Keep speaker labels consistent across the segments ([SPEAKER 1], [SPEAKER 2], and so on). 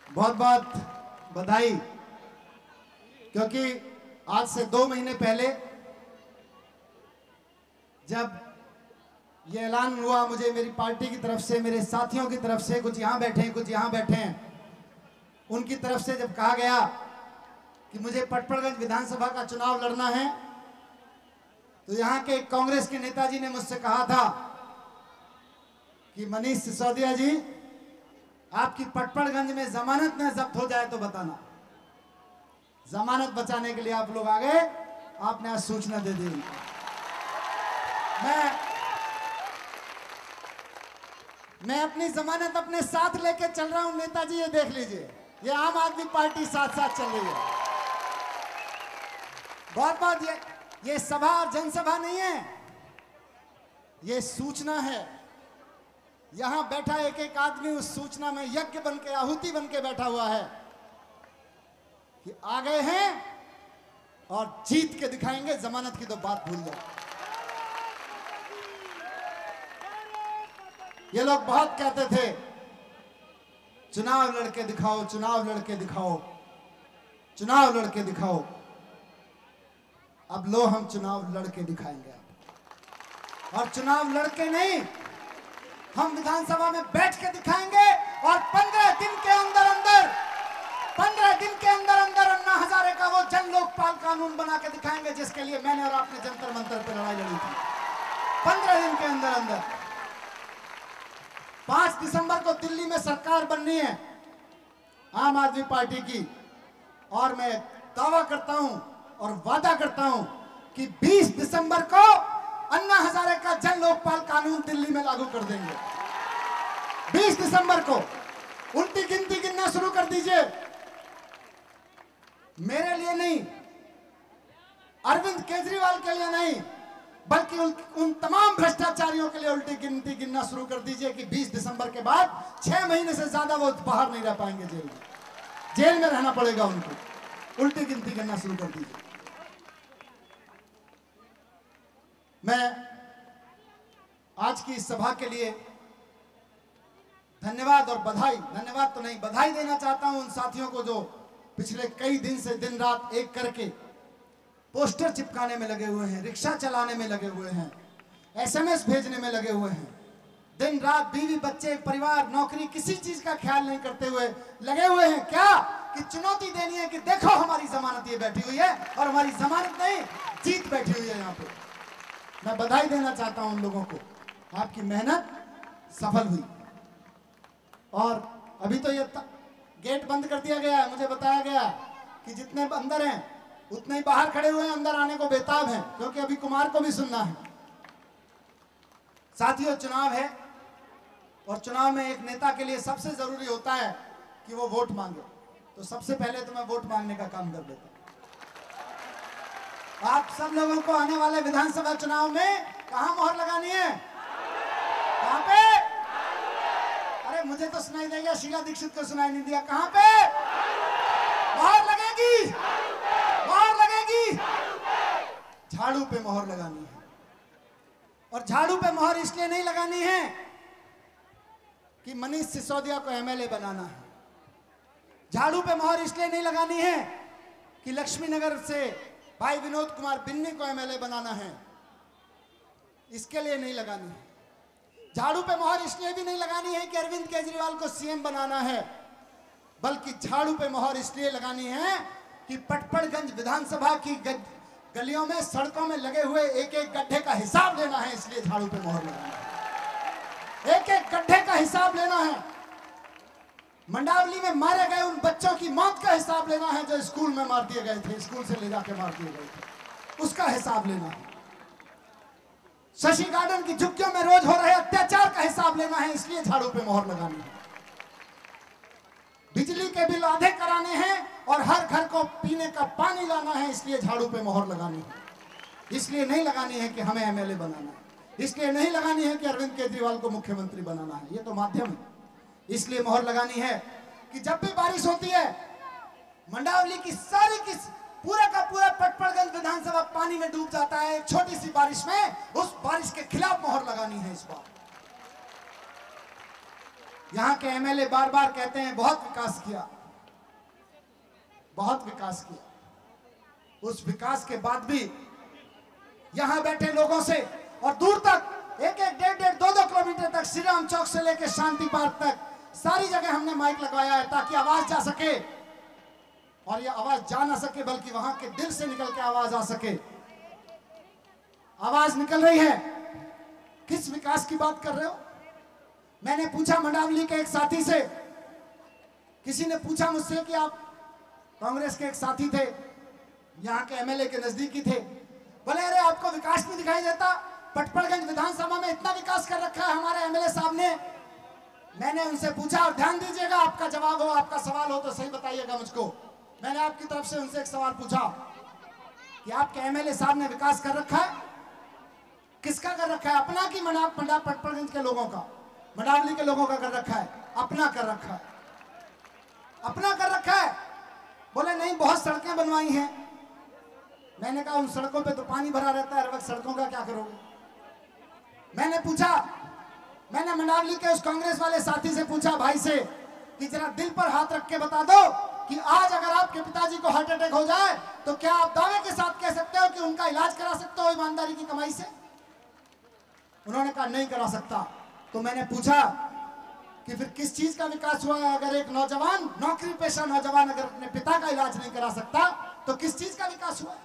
[SPEAKER 1] बहुत बहुत बधाई, क्योंकि आज से 2 महीने पहले जब ये ऐलान हुआ मुझे मेरी पार्टी की तरफ से, मेरे साथियों की तरफ से, कुछ यहाँ बैठे हैं कुछ यहाँ बैठे हैं, उनकी तरफ से जब कहा गया कि मुझे पटपड़गंज विधानसभा का चुनाव लड़ना है, तो यहाँ के कांग्रेस के नेताजी ने मुझसे कहा था कि मनीष सिसोदिया जी, आपकी पटपड़गंज में जमानत न जब्त हो जाए तो बताना। जमानत बचाने के लिए आप लोग आ गए, आपने आज सूचना दे दी। मैं अपनी जमानत अपने साथ लेके चल रहा हूं नेताजी, ये देख लीजिए, ये आम आदमी पार्टी साथ साथ चल रही है। बहुत बहुत ये सभा और जनसभा नहीं है, ये सूचना है। यहां बैठा एक एक आदमी उस सूचना में यज्ञ बन के, आहुति बन के बैठा हुआ है कि आ गए हैं और जीत के दिखाएंगे। जमानत की तो बात भूल जाओ। ये लोग बहुत कहते थे चुनाव लड़के दिखाओ, चुनाव लड़के दिखाओ, चुनाव लड़के दिखाओ। अब लो, हम चुनाव लड़के दिखाएंगे। और चुनाव लड़के नहीं, हम विधानसभा में बैठ के दिखाएंगे। और 15 दिन के अंदर अंदर 15 दिन के अंदर अंदर अन्ना हजारे का वो जन लोकपाल कानून बना के दिखाएंगे, जिसके लिए मैंने और आपने जंतर मंतर पर लड़ाई लड़ी थी। 15 दिन के अंदर अंदर 5 दिसंबर को दिल्ली में सरकार बननी है आम आदमी पार्टी की, और मैं दावा करता हूं और वादा करता हूं कि 20 दिसंबर को अन्ना हजारे का जन लोकपाल कानून दिल्ली में लागू कर देंगे। 20 दिसंबर को उल्टी गिनती गिनना शुरू कर दीजिए। मेरे लिए नहीं, अरविंद केजरीवाल के लिए नहीं, बल्कि उन तमाम भ्रष्टाचारियों के लिए उल्टी गिनती गिनना शुरू कर दीजिए कि 20 दिसंबर के बाद 6 महीने से ज्यादा वो बाहर नहीं रह पाएंगे, जेल में रहना पड़ेगा उनको। उल्टी गिनती गिनना शुरू कर दीजिए। मैं आज की इस सभा के लिए धन्यवाद और बधाई, धन्यवाद तो नहीं, बधाई देना चाहता हूं उन साथियों को जो पिछले कई दिन से दिन रात एक करके पोस्टर चिपकाने में लगे हुए हैं, रिक्शा चलाने में लगे हुए हैं, SMS भेजने में लगे हुए हैं, दिन रात बीवी बच्चे परिवार नौकरी किसी चीज का ख्याल नहीं करते हुए लगे हुए हैं। क्या कि चुनौती देनी है कि देखो हमारी जमानत ये बैठी हुई है, और हमारी जमानत नहीं, जीत बैठी हुई है यहाँ पे। मैं बधाई देना चाहता हूं उन लोगों को, आपकी मेहनत सफल हुई। और अभी तो ये गेट बंद कर दिया गया है, मुझे बताया गया कि जितने अंदर हैं उतने ही बाहर खड़े हुए हैं, अंदर आने को बेताब हैं, क्योंकि अभी कुमार को भी सुनना है। साथियों, चुनाव है और चुनाव में एक नेता के लिए सबसे जरूरी होता है कि वो वोट मांगे। तो सबसे पहले तो मैं वोट मांगने का काम कर देता हूं। आप सब लोगों को आने वाले विधानसभा चुनाव में कहां मोहर लगानी है? कहां पे? अरे मुझे तो सुनाई देगा, शीला दीक्षित को सुनाई नहीं दिया। कहां पे मोहर लगेगी? मोहर लगेगी, झाड़ू पे मोहर लगानी है। और झाड़ू पे मोहर इसलिए नहीं लगानी है कि मनीष सिसोदिया को MLA बनाना है। झाड़ू पे मोहर इसलिए नहीं लगानी है कि लक्ष्मी नगर से भाई विनोद कुमार बिन्नी को MLA बनाना है, इसके लिए नहीं लगानी है। झाड़ू पे मोहर इसलिए भी नहीं लगानी है कि अरविंद केजरीवाल को CM बनाना है, बल्कि झाड़ू पे मोहर इसलिए लगानी है कि पटपड़गंज विधानसभा की गलियों में, सड़कों में लगे हुए एक एक गड्ढे का हिसाब लेना है, इसलिए झाड़ू पे मोहर लगाना है। एक एक गड्ढे का हिसाब लेना है। मंडावली में मारे गए उन बच्चों की मौत का हिसाब लेना है जो स्कूल में मार दिए गए थे, स्कूल से ले जाके मार दिए गए थे, उसका हिसाब लेना है। शशि गार्डन की झुग्गियों में रोज हो रहे अत्याचार का हिसाब लेना है, इसलिए झाड़ू पे मोहर लगानी है। बिजली के बिल आधे कराने हैं और हर घर को पीने का पानी लाना है, इसलिए झाड़ू पे मोहर लगानी है। इसलिए नहीं लगानी है कि हमें MLA बनाना है, इसलिए नहीं लगानी है कि अरविंद केजरीवाल को मुख्यमंत्री बनाना है, ये तो माध्यम है। इसलिए मोहर लगानी है कि जब भी बारिश होती है, मंडावली की सारी की पूरा का पूरा पटपड़गंज विधानसभा पानी में डूब जाता है, एक छोटी सी बारिश में, उस बारिश के खिलाफ मोहर लगानी है इस बार। यहाँ के MLA बार बार कहते हैं बहुत विकास किया, बहुत विकास किया। उस विकास के बाद भी यहां बैठे लोगों से और दूर तक एक एक डेढ़ डेढ़ दो दो किलोमीटर तक श्री राम चौक से लेकर शांति पार्क तक सारी जगह हमने माइक लगवाया है ताकि आवाज जा सके, और ये आवाज जा ना सके बल्कि वहां के दिल से निकल के आवाज आ सके। आवाज निकल रही है। किस विकास की बात कर रहे हो? मैंने पूछा मंडावली के एक साथी से, किसी ने पूछा मुझसे कि आप कांग्रेस के एक साथी थे, यहाँ के एमएलए के नजदीकी थे, बोले अरे आपको विकास नहीं दिखाई देता? पटपड़गंज विधानसभा में इतना विकास कर रखा है हमारे एमएलए साहब ने। मैंने उनसे पूछा, और ध्यान दीजिएगा, आपका जवाब हो, आपका सवाल हो तो सही बताइएगा मुझको। मैंने आपकी तरफ से उनसे एक सवाल पूछा कि आपके एमएलए साहब ने विकास कर रखा है? किसका कर रखा है? अपना की पटपड़गंज के लोगों का, मंडावली के लोगों का कर रखा है? अपना कर रखा है, अपना कर रखा है। बोले नहीं, बहुत सड़कें बनवाई हैं। मैंने कहा उन सड़कों पे तो पानी भरा रहता है, हर वक्त सड़कों का क्या करोगे? मैंने पूछा, मैंने मंडावली के उस कांग्रेस वाले साथी से पूछा, भाई से, कि जरा दिल पर हाथ रख के बता दो कि आज अगर आपके पिताजी को हार्ट अटैक हो जाए तो क्या आप दावे के साथ कह सकते हो कि उनका इलाज करा सकते हो ईमानदारी की कमाई से? उन्होंने कहा नहीं करा सकता। तो मैंने पूछा कि फिर किस चीज का विकास हुआ है? अगर एक नौजवान, नौकरी पेशा नौजवान अगर अपने पिता का इलाज नहीं करा सकता तो किस चीज का विकास हुआ?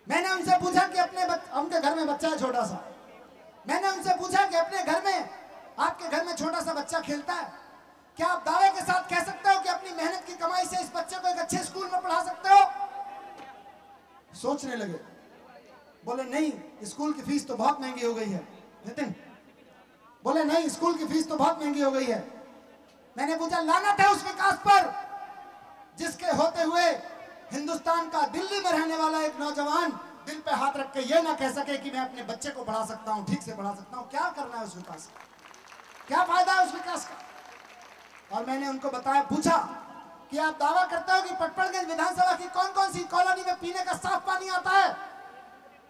[SPEAKER 1] मैंने उनसे पूछा कि उनके घर में बच्चा है छोटा सा, मैंने उनसे पूछा कि अपने घर में, आपके घर में छोटा सा बच्चा खेलता है, क्या आप दावे के साथ कह सकते हो कि अपनी मेहनत की कमाई से इस बच्चे को एक अच्छे स्कूल में पढ़ा सकते हो? सोचने लगे, बोले नहीं, स्कूल की फीस तो बहुत महंगी हो गई है। नितिन बोले नहीं, स्कूल की फीस तो बहुत महंगी हो गई है। मैंने पूछा, लानत है उस विकास पर जिसके होते हुए हिंदुस्तान का दिल्ली में रहने वाला एक नौजवान दिल पे हाथ रख के ये ना कह सके कि मैं अपने बच्चे को पढ़ा सकता हूं, ठीक से पढ़ा सकता हूं। क्या करना है उस विकास का? क्या फायदा है उस विकास का? और मैंने उनको बताया, पूछा कि आप दावा करते हो कि पटपड़गंज विधानसभा की कौन कौन सी कॉलोनी में पीने का साफ पानी आता है?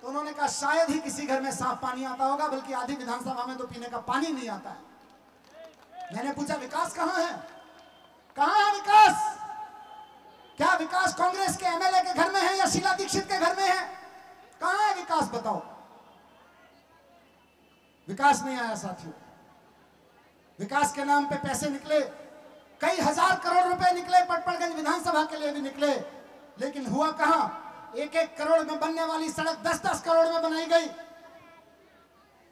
[SPEAKER 1] तो उन्होंने कहा शायद ही किसी घर में साफ पानी आता होगा, बल्कि आधी विधानसभा में तो पीने का पानी नहीं आता है। मैंने पूछा विकास कहां है? कहां है विकास? क्या विकास कांग्रेस के एमएलए के घर में है या शीला दीक्षित के घर में है? कहां है विकास? बताओ। विकास नहीं आया साथियों। विकास के नाम पे पैसे निकले, कई हजार करोड़ रुपए निकले, पटपड़गंज विधानसभा के लिए भी निकले, लेकिन हुआ कहां? एक एक करोड़ में बनने वाली सड़क 10-10 करोड़ में बनाई गई।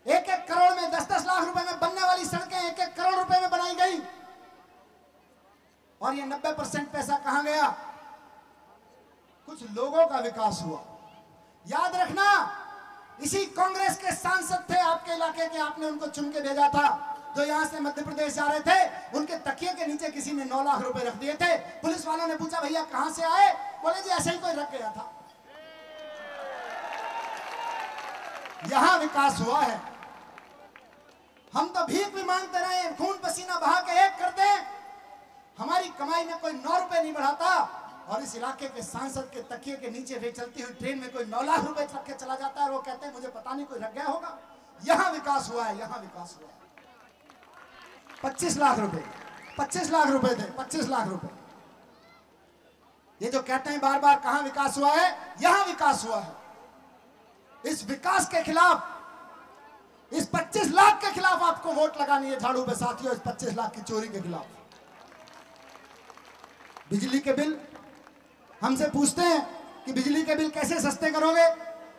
[SPEAKER 1] एक एक करोड़ में 10-10 लाख रुपए में बनने वाली सड़कें 1-1 करोड़ रुपए में बनाई गई। और ये 90% पैसा कहां गया? कुछ लोगों का विकास हुआ। याद रखना, इसी कांग्रेस के सांसद थे आपके इलाके के, आपने उनको चुन के भेजा था, जो यहां से मध्य प्रदेश जा रहे थे। उनके तकिए के नीचे किसी ने 9 लाख रुपए रख दिए थे। पुलिस वालों ने पूछा भैया कहां से आए? बोले जी ऐसे ही कोई रख गया था। यहां विकास हुआ है। हम तो भीख भी मांगते रहे, खून पसीना बहा के एक करते हैं, हमारी कमाई में कोई 9 रुपए नहीं बढ़ाता, और इस इलाके के सांसद के तकिए के नीचे चलती हुई ट्रेन में कोई 9 लाख रुपए रख के चला जाता है, और वो कहते हैं मुझे पता नहीं कोई रख गया होगा। यहां विकास हुआ है, यहां विकास हुआ है। 25 लाख रुपए, 25 लाख रुपए थे, 25 लाख रुपए। ये जो कहते हैं बार बार कहां विकास हुआ है, यहां विकास हुआ है। इस विकास के खिलाफ, इस 25 लाख के खिलाफ आपको वोट लगानी है झाड़ू पे साथियों, इस 25 लाख की चोरी के खिलाफ। बिजली के बिल हमसे पूछते हैं कि बिजली के बिल कैसे सस्ते करोगे?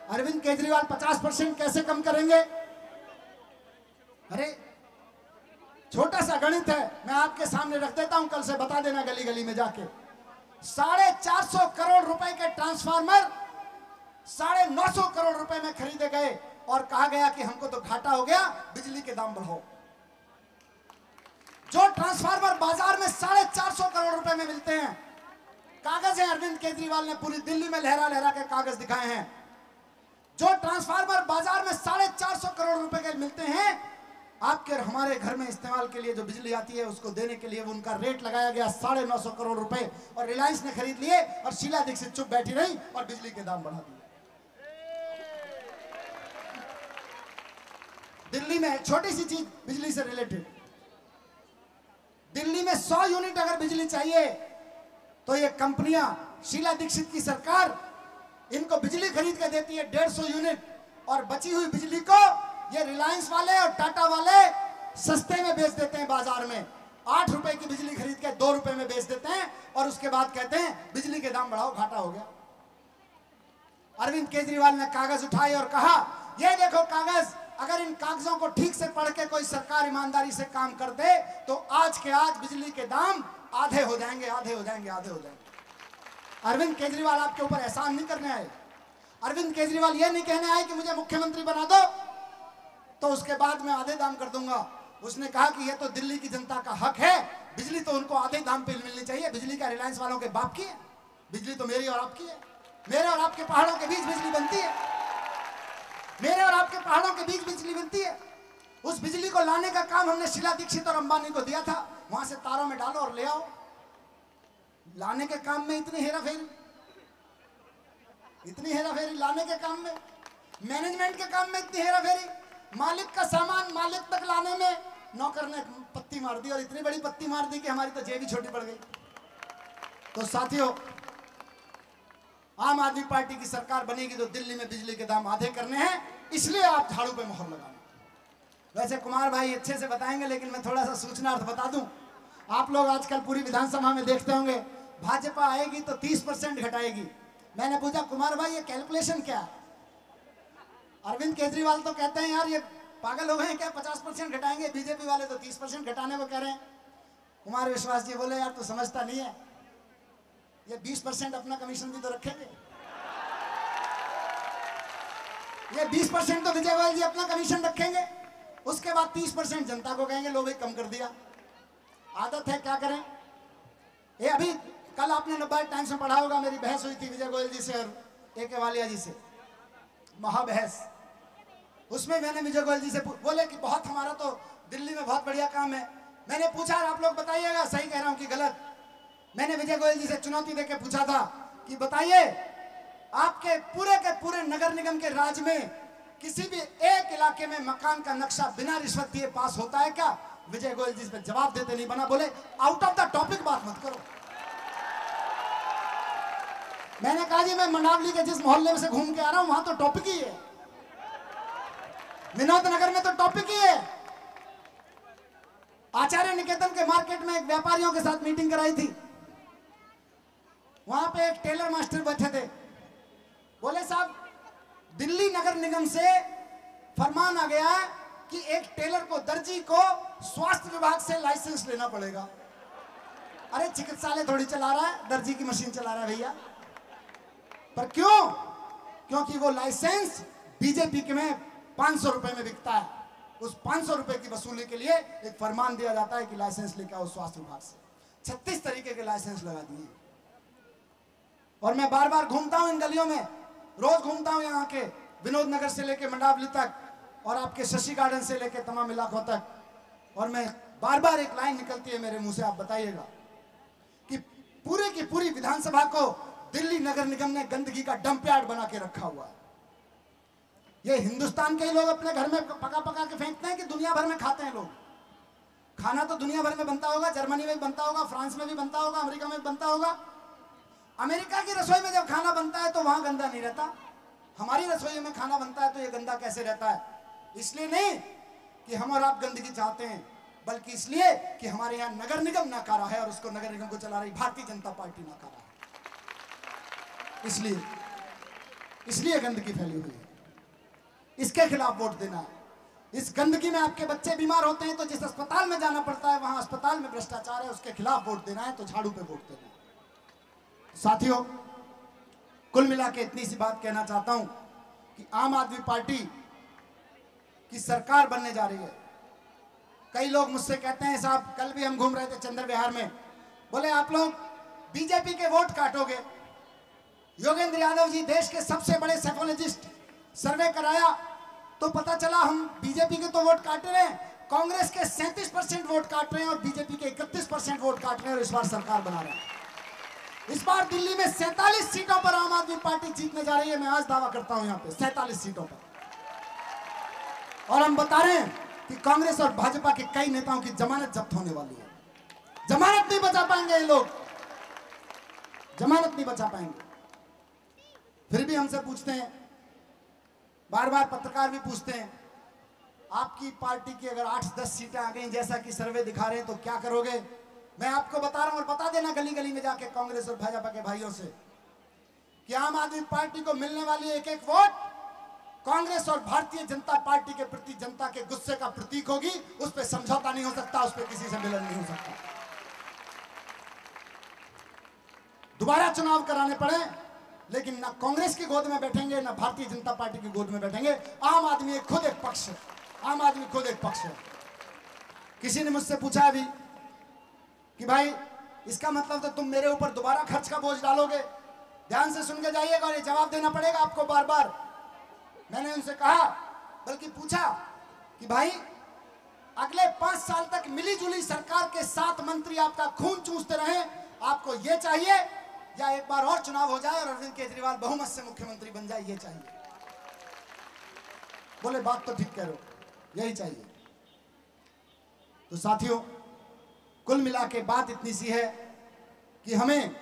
[SPEAKER 1] अरविंद केजरीवाल 50% कैसे कम करेंगे? अरे छोटा सा गणित है, मैं आपके सामने रख देता हूं, कल से बता देना गली गली में जाके। 450 करोड़ रुपए के ट्रांसफार्मर 950 करोड़ रुपए में खरीदे गए, और कहा गया कि हमको तो घाटा हो गया, बिजली के दाम बढ़ाओ। जो ट्रांसफार्मर बाजार में 450 करोड़ रुपए में मिलते हैं, कागज है, अरविंद केजरीवाल ने पूरी दिल्ली में लहरा लहरा के कागज दिखाए हैं। जो ट्रांसफार्मर बाजार में 450 करोड़ रुपए के मिलते हैं, आपके और हमारे घर में इस्तेमाल के लिए जो बिजली आती है उसको देने के लिए उनका रेट लगाया गया 950 करोड़ रुपए, और रिलायंस ने खरीद लिए, और शीला दीक्षित चुप बैठी रही और बिजली के दाम बढ़ा दिए। दिल्ली में एक छोटी सी चीज बिजली से रिलेटेड, दिल्ली में 100 यूनिट अगर बिजली चाहिए तो ये कंपनियां, शीला दीक्षित की सरकार इनको बिजली खरीद के देती है 150 यूनिट, और बची हुई बिजली को ये रिलायंस वाले और टाटा वाले सस्ते में बेच देते हैं बाजार में। 8 रुपए की बिजली खरीद के 2 रुपए में बेच देते हैं और उसके बाद कहते हैं बिजली के दाम बढ़ाओ, घाटा हो गया। अरविंद केजरीवाल ने कागज उठाए और कहा, ये देखो कागज, अगर इन कागजों को ठीक से पढ़ के कोई सरकार ईमानदारी से काम कर दे तो आज के आज बिजली के दाम आधे हो जाएंगे, आधे हो जाएंगे, आधे हो जाएंगे। अरविंद केजरीवाल आपके ऊपर एहसान नहीं करने आए। अरविंद केजरीवाल ये नहीं कहने आए कि मुझे मुख्यमंत्री बना दो तो उसके बाद मैं आधे दाम कर दूंगा। उसने कहा कि ये तो दिल्ली की जनता का हक है, बिजली तो उनको आधे दाम पे मिलनी चाहिए। बिजली का रिलायंस वालों के बाप की है, बिजली तो मेरी और आपकी है। मेरे और आपके पहाड़ों के बीच बिजली बनती है, मेरे और आपके पहाड़ों के बीच बिजली बनती है। उस बिजली को लाने का काम हमने शीला दीक्षित और अंबानी को दिया था, वहां से तारों में डालो और ले आओ। लाने के काम में इतनी हेराफेरी, इतनी हेराफेरी लाने के काम में, मैनेजमेंट के काम में इतनी हेराफेरी, मालिक का सामान मालिक तक लाने में नौकर ने पत्ती मार दी, और इतनी बड़ी पत्ती मार दी कि हमारी तो जेब ही छोटी पड़ गई। तो साथियों, आम आदमी पार्टी की सरकार बनेगी तो दिल्ली में बिजली के दाम आधे करने हैं, इसलिए आप झाड़ू पे मोहर लगाना। वैसे कुमार भाई अच्छे से बताएंगे, लेकिन मैं थोड़ा सा सूचनार्थ बता दूं। आप लोग आजकल पूरी विधानसभा में देखते होंगे, भाजपा आएगी तो 30% घटाएगी। मैंने पूछा कुमार भाई ये कैलकुलेशन क्या है? अरविंद केजरीवाल तो कहते हैं यार ये पागल हो गए हैं क्या, 50% घटाएंगे। बीजेपी वाले तो 30% घटाने को कह रहे हैं। कुमार विश्वास जी बोले यार तू समझता नहीं है, ये 20% अपना कमीशन भी तो रखेंगे। ये 20% तो विजय गोयल जी अपना कमीशन रखेंगे, उसके बाद 30% जनता को कहेंगे लो भाई कम कर दिया। आदत है, क्या करें। ये अभी कल आपने नवभारत टाइम्स में पढ़ा होगा, मेरी बहस हुई थी विजय गोयल जी से और ए.के. वालिया जी से, महाबहस। उसमें मैंने विजय गोयल जी से बोले कि बहुत हमारा तो दिल्ली में बहुत बढ़िया काम है। मैंने पूछा आप लोग बताइएगा सही कह रहा हूं कि गलत। मैंने विजय गोयल जी से चुनौती देकर पूछा था कि बताइए आपके पूरे नगर निगम के राज में किसी भी एक इलाके में मकान का नक्शा बिना रिश्वत दिए पास होता है क्या? विजय गोयल जी इस पर जवाब देते नहीं बना, बोले आउट ऑफ द टॉपिक बात मत करो। मैंने कहा जी मैं मंडावली के जिस मोहल्ले में से घूम के आ रहा हूं वहां तो टॉपिक ही है, विनोद नगर में तो टॉपिक ही है। आचार्य निकेतन के मार्केट में एक व्यापारियों के साथ मीटिंग कराई थी, वहां पे एक टेलर मास्टर बैठे थे। बोले साहब दिल्ली नगर निगम से फरमान आ गया है कि एक टेलर को, दर्जी को स्वास्थ्य विभाग से लाइसेंस लेना पड़ेगा। अरे चिकित्सालय थोड़ी चला रहा है, दर्जी की मशीन चला रहा है भैया। पर क्यों? क्योंकि वो लाइसेंस बीजेपी के में 500 रुपए में बिकता है। उस 500 रुपए की वसूली के लिए एक फरमान दिया जाता है कि लाइसेंस लेकर आओ स्वास्थ्य विभाग से। 36 तरीके के लाइसेंस लगा दिए। और मैं बार बार घूमता हूं इन गलियों में, रोज घूमता हूं यहाँ के विनोद नगर से लेके मंडावली तक और आपके शशि गार्डन से लेके तमाम इलाकों तक, और मैं बार बार एक लाइन निकलती है मेरे मुंह से, आप बताइएगा कि पूरे की पूरी विधानसभा को दिल्ली नगर निगम ने गंदगी का डंप यार्ड बना के रखा हुआ है। ये हिंदुस्तान के ही लोग अपने घर में पका पका के फेंकते हैं कि दुनिया भर में खाते हैं लोग? खाना तो दुनिया भर में बनता होगा, जर्मनी में भी बनता होगा, फ्रांस में भी बनता होगा, अमेरिका में भी बनता होगा। अमेरिका की रसोई में जब खाना बनता है तो वहां गंदा नहीं रहता, हमारी रसोई में खाना बनता है तो ये गंदा कैसे रहता है? इसलिए नहीं कि हम और आप गंदगी चाहते हैं, बल्कि इसलिए कि हमारे यहाँ नगर निगम नाकारा है और उसको नगर निगम को चला रही भारतीय जनता पार्टी नाकारा है। इसलिए गंदगी फैली हुई है, इसके खिलाफ वोट देना है। इस गंदगी में आपके बच्चे बीमार होते हैं तो जिस अस्पताल में जाना पड़ता है वहां अस्पताल में भ्रष्टाचार है, उसके खिलाफ वोट देना है, तो झाड़ू पे वोट देना है। साथियों, कुल मिला के इतनी सी बात कहना चाहता हूं कि आम आदमी पार्टी की सरकार बनने जा रही है। कई लोग मुझसे कहते हैं साहब, कल भी हम घूम रहे थे चंद्र विहार में, बोले आप लोग बीजेपी के वोट काटोगे। योगेंद्र यादव जी देश के सबसे बड़े सेफोलॉजिस्ट, सर्वे कराया तो पता चला हम बीजेपी के तो वोट काट रहे हैं, कांग्रेस के 37% वोट काट रहे हैं और बीजेपी के 31% वोट काट रहे हैं और इस बार सरकार बना रहे हैं। इस बार दिल्ली में 47 सीटों पर आम आदमी पार्टी जीतने जा रही है। मैं आज दावा करता हूं यहाँ पे 47 सीटों पर। और हम बता रहे हैं कि कांग्रेस और भाजपा के कई नेताओं की जमानत जब्त होने वाली है। जमानत नहीं बचा पाएंगे ये लोग। जमानत नहीं बचा पाएंगे। फिर भी हमसे पूछते हैं, बार बार पत्रकार भी पूछते हैं, आपकी पार्टी की अगर 8-10 सीटें आ गई जैसा कि सर्वे दिखा रहे हैं तो क्या करोगे? मैं आपको बता रहा हूं और बता देना गली गली में जाके कांग्रेस और भाजपा के भाइयों से कि आम आदमी पार्टी को मिलने वाली एक एक वोट कांग्रेस और भारतीय जनता पार्टी के प्रति जनता के गुस्से का प्रतीक होगी। उस पर समझौता नहीं हो सकता, उस पर किसी से मिलन नहीं हो सकता। दोबारा चुनाव कराने पड़े लेकिन ना कांग्रेस की गोद में बैठेंगे ना भारतीय जनता पार्टी की गोद में बैठेंगे। आम आदमी खुद एक पक्ष है, आम आदमी खुद एक पक्ष है। किसी ने मुझसे पूछा अभी कि भाई इसका मतलब तो तुम मेरे ऊपर दोबारा खर्च का बोझ डालोगे। ध्यान से सुन के जाइएगा और ये जवाब देना पड़ेगा आपको बार बार। मैंने उनसे कहा, बल्कि पूछा कि भाई अगले 5 साल तक मिली जुली सरकार के 7 मंत्री आपका खून चूसते रहे, आपको ये चाहिए या एक बार और चुनाव हो जाए और अरविंद केजरीवाल बहुमत से मुख्यमंत्री बन जाए, ये चाहिए? बोले बात तो ठीक कह रहे हो, यही चाहिए। तो साथियों, कुल मिला के बात इतनी सी है कि हमें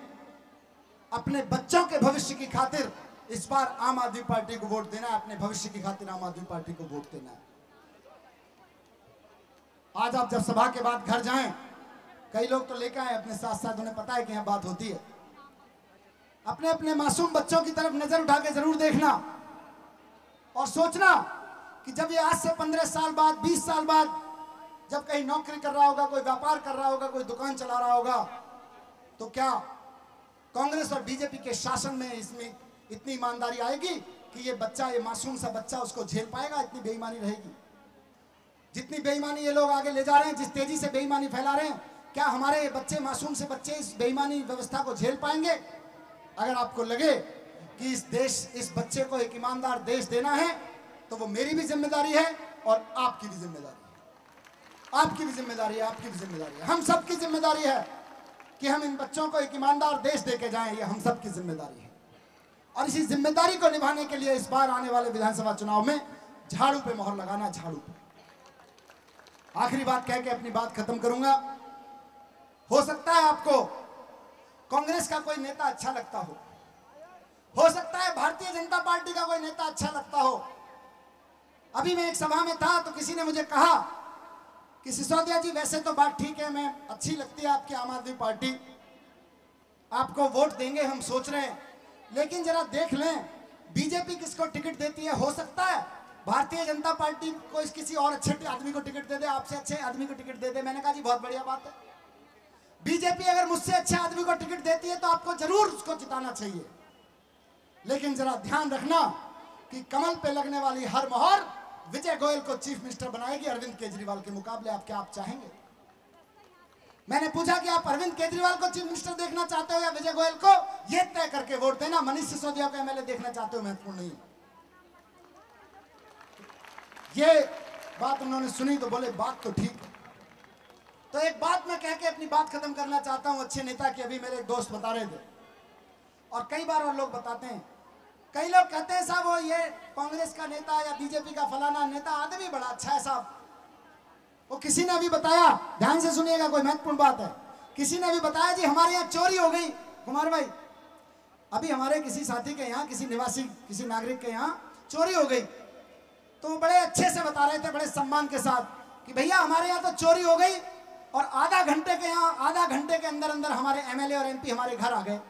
[SPEAKER 1] अपने बच्चों के भविष्य की खातिर इस बार आम आदमी पार्टी को वोट देना है, अपने भविष्य की खातिर आम आदमी पार्टी को वोट देना है। आज आप जब सभा के बाद घर जाएं, कई लोग तो लेकर आए अपने साथ साथ, उन्हें पता है कि यहां बात होती है। अपने अपने मासूम बच्चों की तरफ नजर उठा के जरूर देखना और सोचना कि जब ये आज से 15 साल बाद, 20 साल बाद जब कहीं नौकरी कर रहा होगा, कोई व्यापार कर रहा होगा, कोई दुकान चला रहा होगा, तो क्या कांग्रेस और बीजेपी के शासन में इसमें इतनी ईमानदारी आएगी कि ये बच्चा, ये मासूम सा बच्चा उसको झेल पाएगा? इतनी बेईमानी रहेगी। जितनी बेईमानी ये लोग आगे ले जा रहे हैं, जिस तेजी से बेईमानी फैला रहे हैं, क्या हमारे बच्चे, मासूम से बच्चे इस बेईमानी व्यवस्था को झेल पाएंगे? अगर आपको लगे कि इस बच्चे को एक ईमानदार देश देना है तो वो मेरी भी जिम्मेदारी है और आपकी भी जिम्मेदारी है। आपकी भी जिम्मेदारी है, आपकी भी जिम्मेदारी है, हम सबकी जिम्मेदारी है कि हम इन बच्चों को एक ईमानदार देश देके जाएं। ये हम सबकी जिम्मेदारी है और इसी जिम्मेदारी को निभाने के लिए इस बार आने वाले विधानसभा चुनाव में झाड़ू पे मोहर लगाना, झाड़ू पे। आखिरी बात कह के अपनी बात खत्म करूंगा। हो सकता है आपको कांग्रेस का कोई नेता अच्छा लगता हो सकता है भारतीय जनता पार्टी का कोई नेता अच्छा लगता हो। अभी मैं एक सभा में था तो किसी ने मुझे कहा कि सिसोदिया जी, वैसे तो बात ठीक है, मैं अच्छी लगती है आपकी आम आदमी पार्टी, आपको वोट देंगे हम सोच रहे हैं, लेकिन जरा देख लें बीजेपी किसको टिकट देती है। हो सकता है भारतीय जनता पार्टी को किसी और अच्छे आदमी को टिकट दे दे, आपसे अच्छे आदमी को टिकट दे दे। मैंने कहा जी बहुत बढ़िया बात है, बीजेपी अगर मुझसे अच्छे आदमी को टिकट देती है तो आपको जरूर उसको जिताना चाहिए, लेकिन जरा ध्यान रखना कि कमल पे लगने वाली हर मोहर विजय गोयल को चीफ मिनिस्टर बनाएगी अरविंद केजरीवाल के मुकाबले। आप क्या आप चाहेंगे? मैंने पूछा कि आप अरविंद केजरीवाल को चीफ मिनिस्टर देखना चाहते हो या विजय गोयल को? ये तय करके वोट देना। मनीष सिसोदिया को एमएलए देखना चाहते हो, महत्वपूर्ण नहीं। ये बात उन्होंने सुनी तो बोले बात तो ठीक है। तो एक बात मैं कह के अपनी बात खत्म करना चाहता हूं अच्छे नेता की। अभी मेरे एक दोस्त बता रहे थे और कई बार और लोग बताते हैं, कई लोग कहते हैं साहब वो ये कांग्रेस का नेता या बीजेपी का फलाना नेता आदमी बड़ा अच्छा है साहब। वो किसी ने अभी बताया, ध्यान से सुनिएगा, कोई महत्वपूर्ण बात है। किसी ने अभी बताया जी हमारे यहाँ चोरी हो गई। कुमार भाई, अभी हमारे किसी साथी के यहाँ, किसी निवासी, किसी नागरिक के यहाँ चोरी हो गई, तो वो बड़े अच्छे से बता रहे थे, बड़े सम्मान के साथ कि भैया हमारे यहाँ तो चोरी हो गई और आधा घंटे के अंदर अंदर हमारे एमएलए और एमपी हमारे घर आ गए।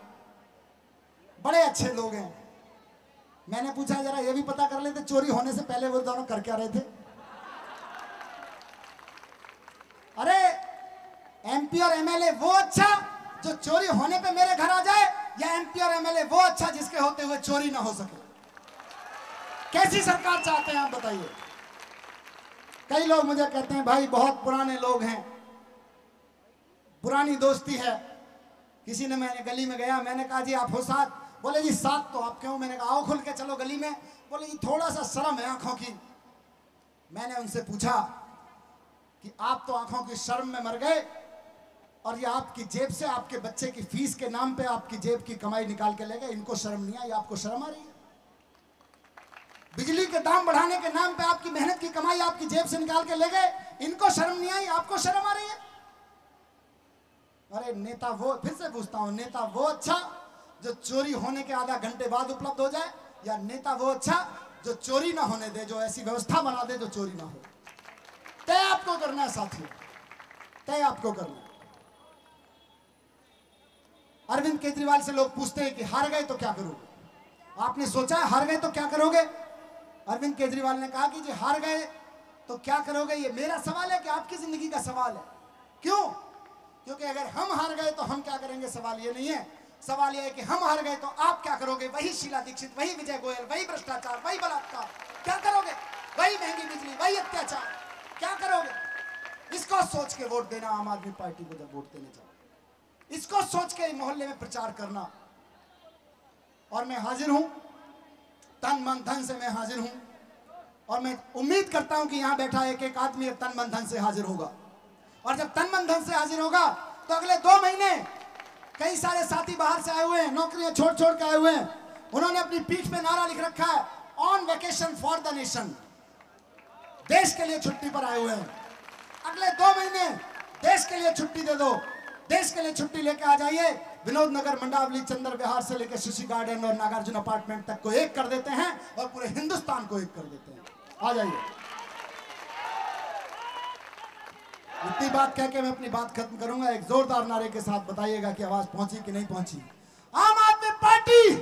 [SPEAKER 1] बड़े अच्छे लोग हैं। मैंने पूछा जरा ये भी पता कर लेते चोरी होने से पहले वो दोनों कर क्या रहे थे। अरे एमपी और एमएलए वो अच्छा जो चोरी होने पे मेरे घर आ जाए, या एमपी और एमएलए वो अच्छा जिसके होते हुए चोरी ना हो सके? कैसी सरकार चाहते हैं आप बताइए? कई लोग मुझे कहते हैं भाई बहुत पुराने लोग हैं, पुरानी दोस्ती है। किसी ने, मैंने गली में गया, मैंने कहा जी आप हो साथ? बोले जी साथ तो आप क्यों? मैंने कहा आओ खुल के चलो गली में। बोले जी थोड़ा सा शर्म है आंखों की। मैंने उनसे पूछा कि आप तो आंखों की शर्म में मर गए और ये आपकी जेब से आपके बच्चे की फीस के नाम पे आपकी जेब की कमाई निकाल के ले गए, इनको शर्म नहीं आई? आपको शर्म आ रही है? बिजली के दाम बढ़ाने के नाम पे आपकी मेहनत की कमाई आपकी जेब से निकाल के ले गए, इनको शर्म नहीं आई? आपको शर्म आ रही है? अरे नेता वो, फिर से पूछता हूं, नेता वो अच्छा जो चोरी होने के आधा घंटे बाद उपलब्ध हो जाए, या नेता वो अच्छा जो चोरी ना होने दे, जो ऐसी व्यवस्था बना दे जो चोरी ना हो। तय आपको करना है साथियों, तय आपको करना है। अरविंद केजरीवाल से लोग पूछते हैं कि हार गए तो क्या करोगे? आपने सोचा है हार गए तो क्या करोगे? अरविंद केजरीवाल ने कहा कि जी हार गए तो क्या करोगे, ये मेरा सवाल है कि आपकी जिंदगी का सवाल है। क्यों? क्योंकि अगर हम हार गए तो हम क्या करेंगे, सवाल ये नहीं है। सवाल यह है कि हम हार गए तो आप क्या करोगे? वही शीला दीक्षित, वही विजय गोयल, वही भ्रष्टाचार, वही बलात्कार, क्या करोगे? वही महंगी बिजली, वही अत्याचार, क्या करोगे? इसको सोच के वोट देना आम आदमी पार्टी को जब वोट देने जाओ। इसको सोच के मोहल्ले में प्रचार करना। और मैं हाजिर हूं, तन मन धन से मैं हाजिर हूं, और मैं उम्मीद करता हूं कि यहां बैठा एक एक आदमी तन मन धन से हाजिर होगा। और जब तन मन धन से हाजिर होगा तो अगले 2 महीने कई सारे साथी बाहर से आए हुए हैं, नौकरियां छोड़ छोड़ के आए हुए हैं, उन्होंने अपनी पीठ पे नारा लिख रखा है, on vacation for the nation, देश के लिए छुट्टी पर आए हुए हैं। अगले 2 महीने देश के लिए छुट्टी दे दो, देश के लिए छुट्टी लेके आ जाइए। विनोद नगर, मंडावली, चंद्र विहार से लेकर शिशु गार्डन और नागार्जुन अपार्टमेंट तक को एक कर देते हैं और पूरे हिंदुस्तान को एक कर देते हैं। आ जाइए। इतनी बात कह के मैं अपनी बात खत्म करूंगा। एक जोरदार नारे के साथ बताइएगा कि आवाज पहुंची कि नहीं पहुंची। आम आदमी पार्टी